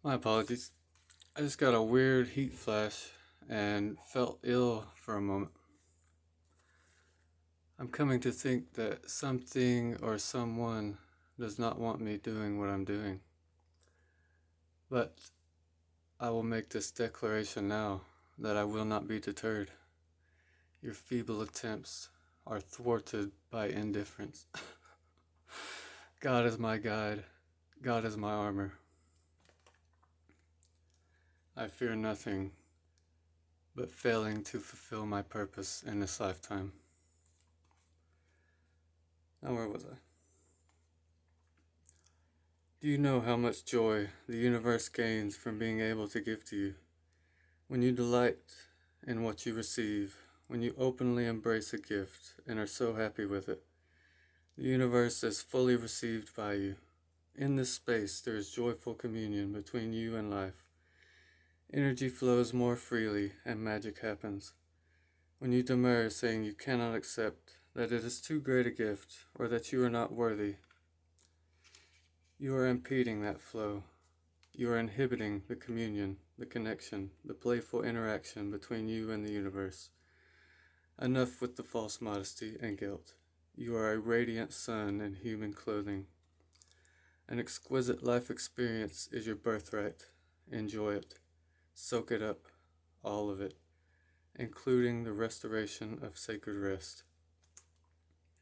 My apologies. I just got a weird heat flash and felt ill for a moment. I'm coming to think that something or someone does not want me doing what I'm doing. But I will make this declaration now that I will not be deterred. Your feeble attempts are thwarted by indifference. God is my guide, God is my armor. I fear nothing but failing to fulfill my purpose in this lifetime. Now, where was I? Do you know how much joy the universe gains from being able to give to you? When you delight in what you receive, when you openly embrace a gift and are so happy with it, the universe is fully received by you. In this space, there is joyful communion between you and life. Energy flows more freely and magic happens. When you demur, saying you cannot accept, that it is too great a gift, or that you are not worthy, you are impeding that flow. You are inhibiting the communion, the connection, the playful interaction between you and the universe. Enough with the false modesty and guilt. You are a radiant sun in human clothing. An exquisite life experience is your birthright. Enjoy it. Soak it up, all of it, including the restoration of sacred rest.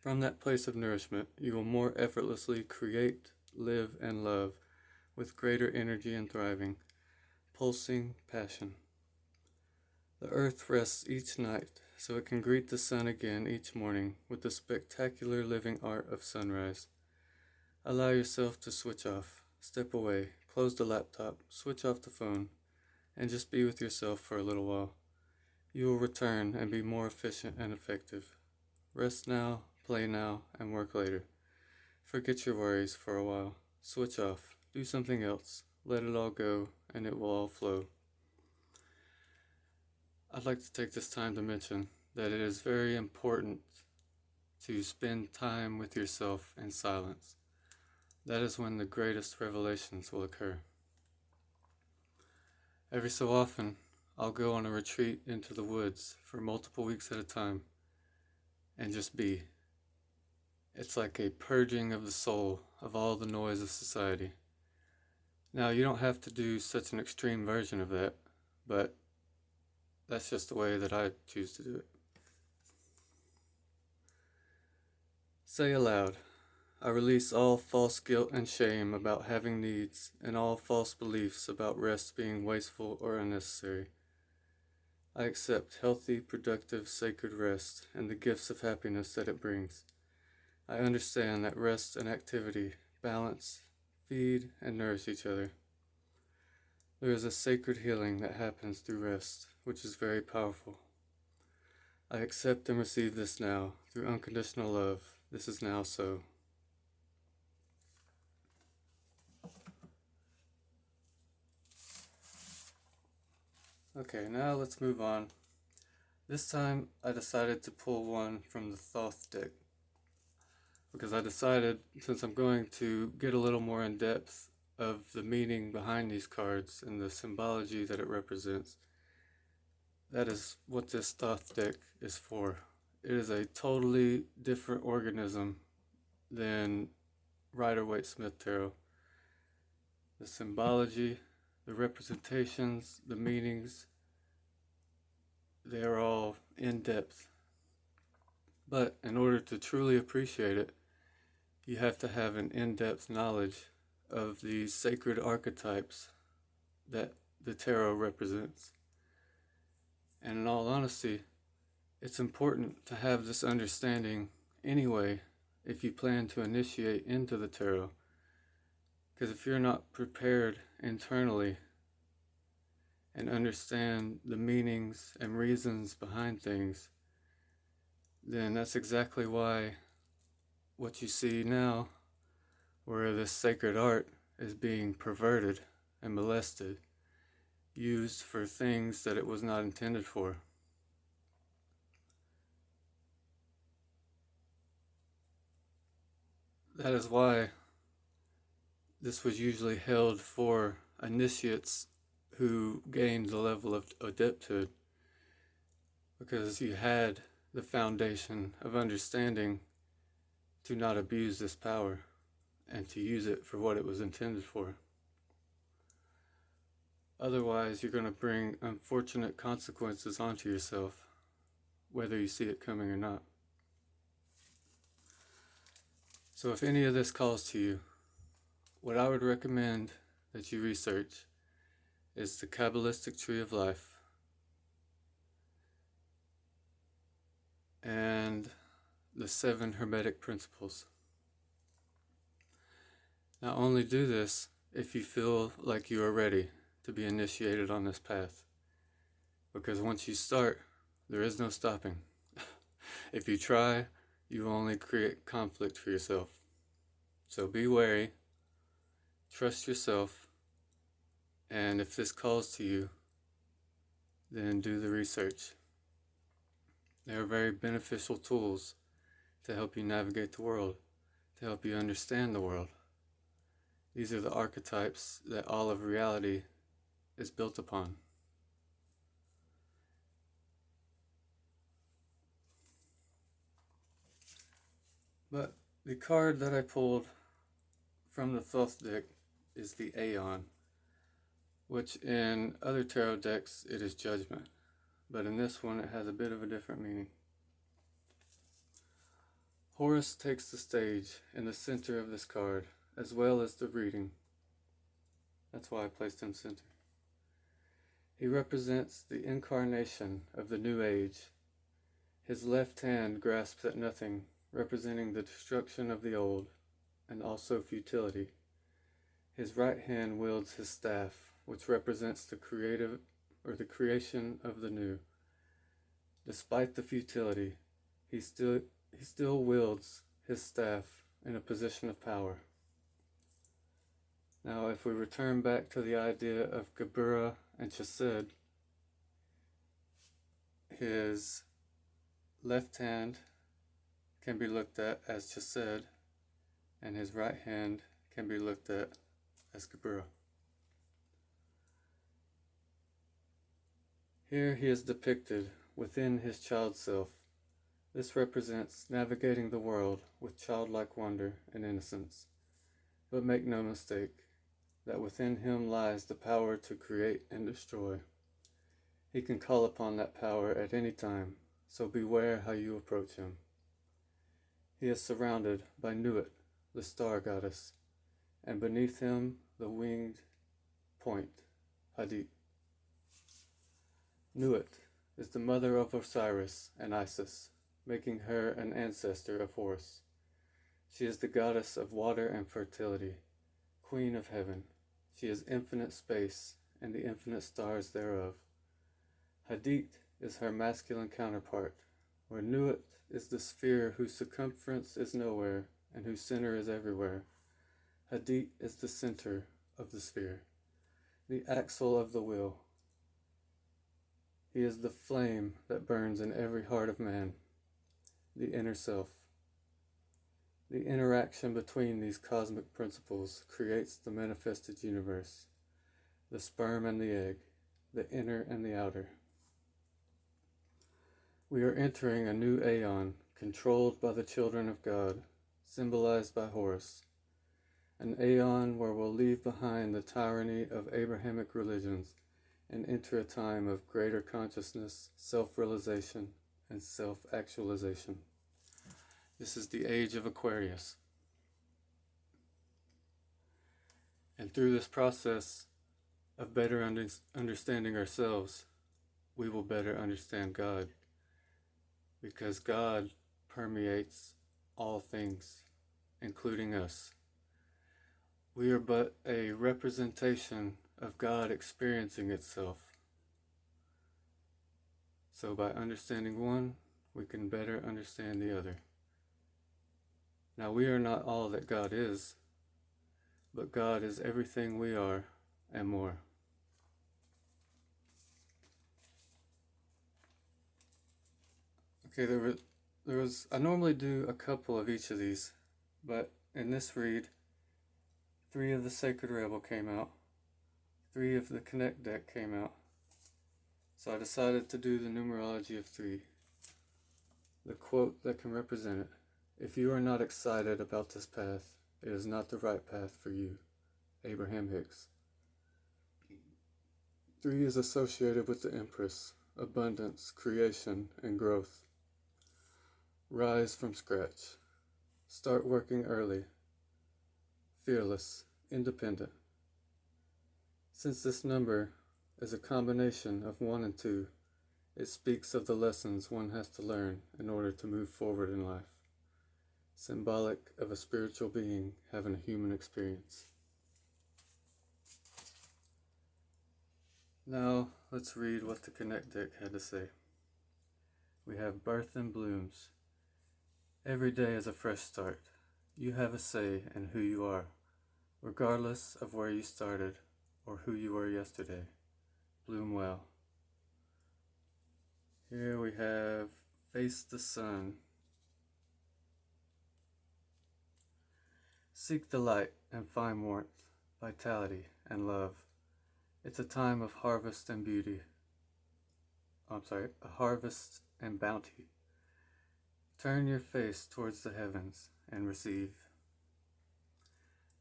From that place of nourishment, you will more effortlessly create, live, and love with greater energy and thriving, pulsing passion. The earth rests each night so it can greet the sun again each morning with the spectacular living art of sunrise. Allow yourself to switch off, step away, close the laptop, switch off the phone, and just be with yourself for a little while. You will return and be more efficient and effective. Rest now, play now, and work later. Forget your worries for a while. Switch off. Do something else. Let it all go, and it will all flow. I'd like to take this time to mention that it is very important to spend time with yourself in silence. That is when the greatest revelations will occur. Every so often, I'll go on a retreat into the woods for multiple weeks at a time and just be. It's like a purging of the soul of all the noise of society. Now, you don't have to do such an extreme version of that, but that's just the way that I choose to do it. Say aloud, I release all false guilt and shame about having needs and all false beliefs about rest being wasteful or unnecessary. I accept healthy, productive, sacred rest and the gifts of happiness that it brings. I understand that rest and activity balance, feed, and nourish each other. There is a sacred healing that happens through rest, which is very powerful. I accept and receive this now through unconditional love. This is now so. Okay, now let's move on. This time I decided to pull one from the Thoth deck because I decided, since I'm going to get a little more in depth of the meaning behind these cards and the symbology that it represents, that is what this Thoth deck is for. It is a totally different organism than Rider-Waite-Smith Tarot. The symbology, the representations, the meanings, they are all in depth. But in order to truly appreciate it, you have to have an in-depth knowledge of these sacred archetypes that the tarot represents. And in all honesty, it's important to have this understanding anyway if you plan to initiate into the tarot. Because if you're not prepared internally and understand the meanings and reasons behind things, then that's exactly why what you see now, where this sacred art is being perverted and molested, used for things that it was not intended for. That is why this was usually held for initiates who gained the level of adepthood, because you had the foundation of understanding to not abuse this power and to use it for what it was intended for. Otherwise, you're going to bring unfortunate consequences onto yourself, whether you see it coming or not. So if any of this calls to you, what I would recommend that you research is the Kabbalistic Tree of Life and the 7 Hermetic Principles. Now, only do this if you feel like you are ready to be initiated on this path, because once you start, there is no stopping. If you try, you will only create conflict for yourself. So be wary, trust yourself, and if this calls to you, then do the research. They are very beneficial tools to help you navigate the world, to help you understand the world. These are the archetypes that all of reality is built upon. But the card that I pulled from the Thoth deck is the Aeon, which in other tarot decks it is Judgment, but in this one it has a bit of a different meaning. Horus takes the stage in the center of this card, as well as the reading. That's why I placed him center. He represents the incarnation of the new age. His left hand grasps at nothing, representing the destruction of the old, and also futility. His right hand wields his staff, which represents the creation of the new. Despite the futility, he still wields his staff in a position of power. Now, if we return back to the idea of Geburah and Chesed, his left hand can be looked at as Chesed, and his right hand can be looked at as Geburah. Here he is depicted within his child self. This represents navigating the world with childlike wonder and innocence. But make no mistake that within him lies the power to create and destroy. He can call upon that power at any time, so beware how you approach him. He is surrounded by Nuit, the star goddess, and beneath him the winged point, Hadit. Nuit is the mother of Osiris and Isis, making her an ancestor of Horus. She is the goddess of water and fertility, queen of heaven. She is infinite space and the infinite stars thereof. Hadit is her masculine counterpart, where Nuit is the sphere whose circumference is nowhere and whose center is everywhere. Hadit is the center of the sphere, the axle of the will. He is the flame that burns in every heart of man, the inner self. The interaction between these cosmic principles creates the manifested universe, the sperm and the egg, the inner and the outer. We are entering a new aeon, controlled by the children of God, symbolized by Horus. An aeon where we'll leave behind the tyranny of Abrahamic religions and enter a time of greater consciousness, self-realization, and self-actualization. This is the age of Aquarius. And through this process of better understanding ourselves, we will better understand God, because God permeates all things, including us. We are but a representation of God experiencing itself. So by understanding one, we can better understand the other. Now, we are not all that God is, but God is everything we are and more. Okay, I normally do a couple of each of these, but in this read, 3 of the Sacred Rebel came out, 3 of the Connect deck came out. So I decided to do the numerology of 3. The quote that can represent it. If you are not excited about this path, it is not the right path for you. Abraham Hicks. 3 is associated with the Empress, abundance, creation, and growth. Rise from scratch. Start working early. Fearless, independent. Since this number is a combination of 1 and 2, it speaks of the lessons one has to learn in order to move forward in life. Symbolic of a spiritual being having a human experience. Now, let's read what the Connect deck had to say. We have birth and blooms. Every day is a fresh start. You have a say in who you are, regardless of where you started or who you were yesterday. Bloom well. Here we have face the sun. Seek the light and find warmth, vitality, and love. It's a time of harvest and beauty. A harvest and bounty. Turn your face towards the heavens and receive.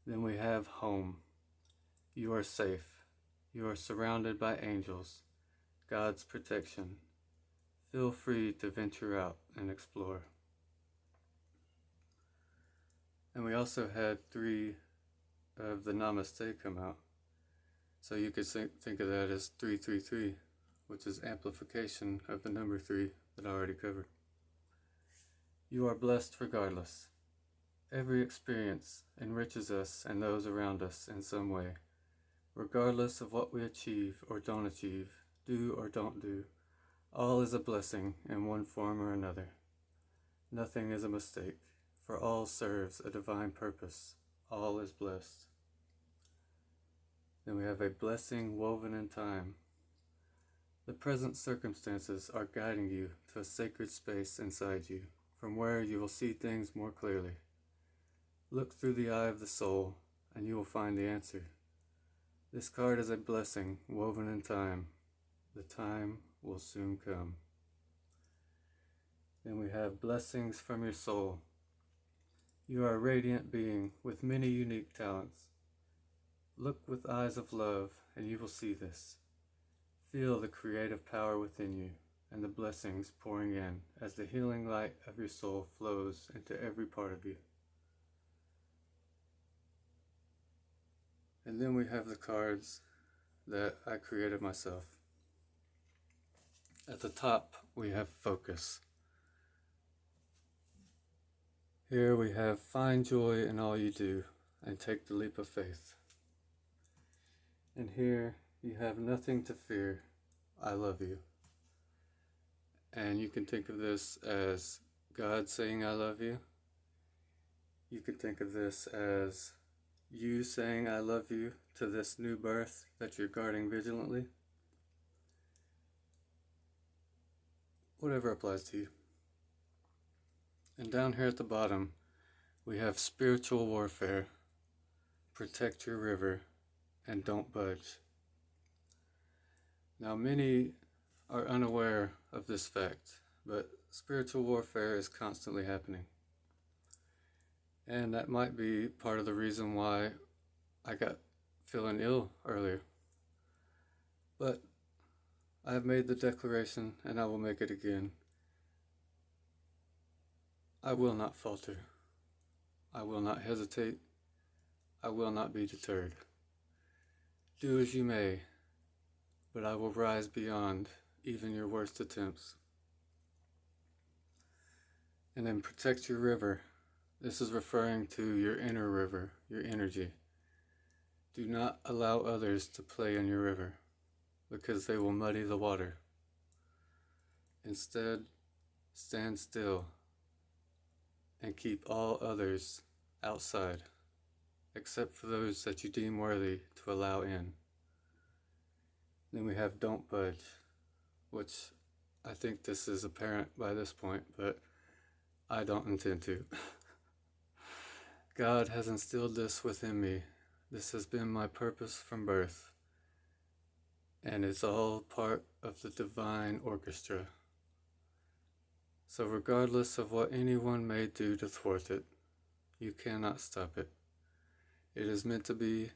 Then we have home. You are safe. You are surrounded by angels, God's protection. Feel free to venture out and explore. And we also had 3 of the Namaste come out. So you could think of that as 333, which is amplification of the number 3 that I already covered. You are blessed regardless. Every experience enriches us and those around us in some way. Regardless of what we achieve or don't achieve, do or don't do, all is a blessing in one form or another. Nothing is a mistake, for all serves a divine purpose. All is blessed. Then we have a blessing woven in time. The present circumstances are guiding you to a sacred space inside you, from where you will see things more clearly. Look through the eye of the soul, and you will find the answer. This card is a blessing woven in time. The time will soon come. Then we have blessings from your soul. You are a radiant being with many unique talents. Look with eyes of love, and you will see this. Feel the creative power within you and the blessings pouring in as the healing light of your soul flows into every part of you. And then we have the cards that I created myself. At the top, we have focus. Here we have find joy in all you do and take the leap of faith. And here you have nothing to fear. I love you. And you can think of this as God saying I love you. You could think of this as you saying I love you to this new birth that you're guarding vigilantly. Whatever applies to you. And down here at the bottom, we have spiritual warfare. Protect your river and don't budge. Now, many are unaware of this fact, but spiritual warfare is constantly happening. And that might be part of the reason why I got feeling ill earlier. But I have made the declaration, and I will make it again. I will not falter. I will not hesitate. I will not be deterred. Do as you may, but I will rise beyond even your worst attempts. And then protect your river. This is referring to your inner river, your energy. Do not allow others to play in your river, because they will muddy the water. Instead, stand still and keep all others outside, except for those that you deem worthy to allow in. Then we have don't budge, which I think this is apparent by this point, but I don't intend to. God has instilled this within me. This has been my purpose from birth. and it's all part of the divine orchestra. So regardless of what anyone may do to thwart it, you cannot stop it. It is meant to be,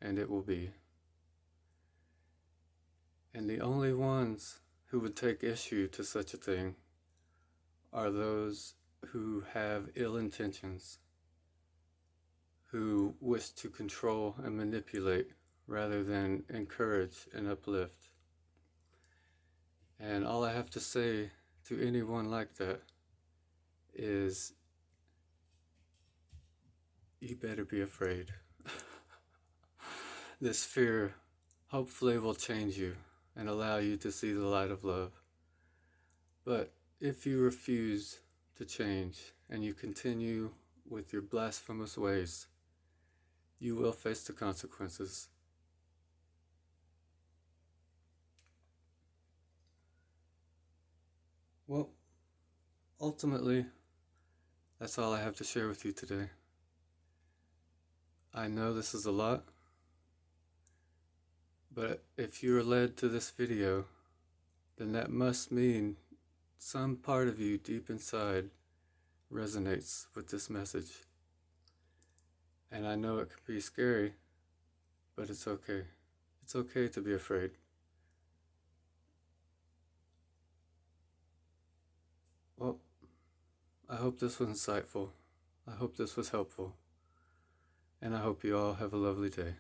and it will be. And the only ones who would take issue to such a thing are those who have ill intentions, who wish to control and manipulate rather than encourage and uplift. And all I have to say to anyone like that is, you better be afraid. This fear hopefully will change you and allow you to see the light of love. But if you refuse to change and you continue with your blasphemous ways, you will face the consequences. Well, ultimately, that's all I have to share with you today. I know this is a lot, but if you are led to this video, then that must mean some part of you deep inside resonates with this message. And I know it can be scary, but it's okay. It's okay to be afraid. Well, I hope this was insightful. I hope this was helpful. And I hope you all have a lovely day.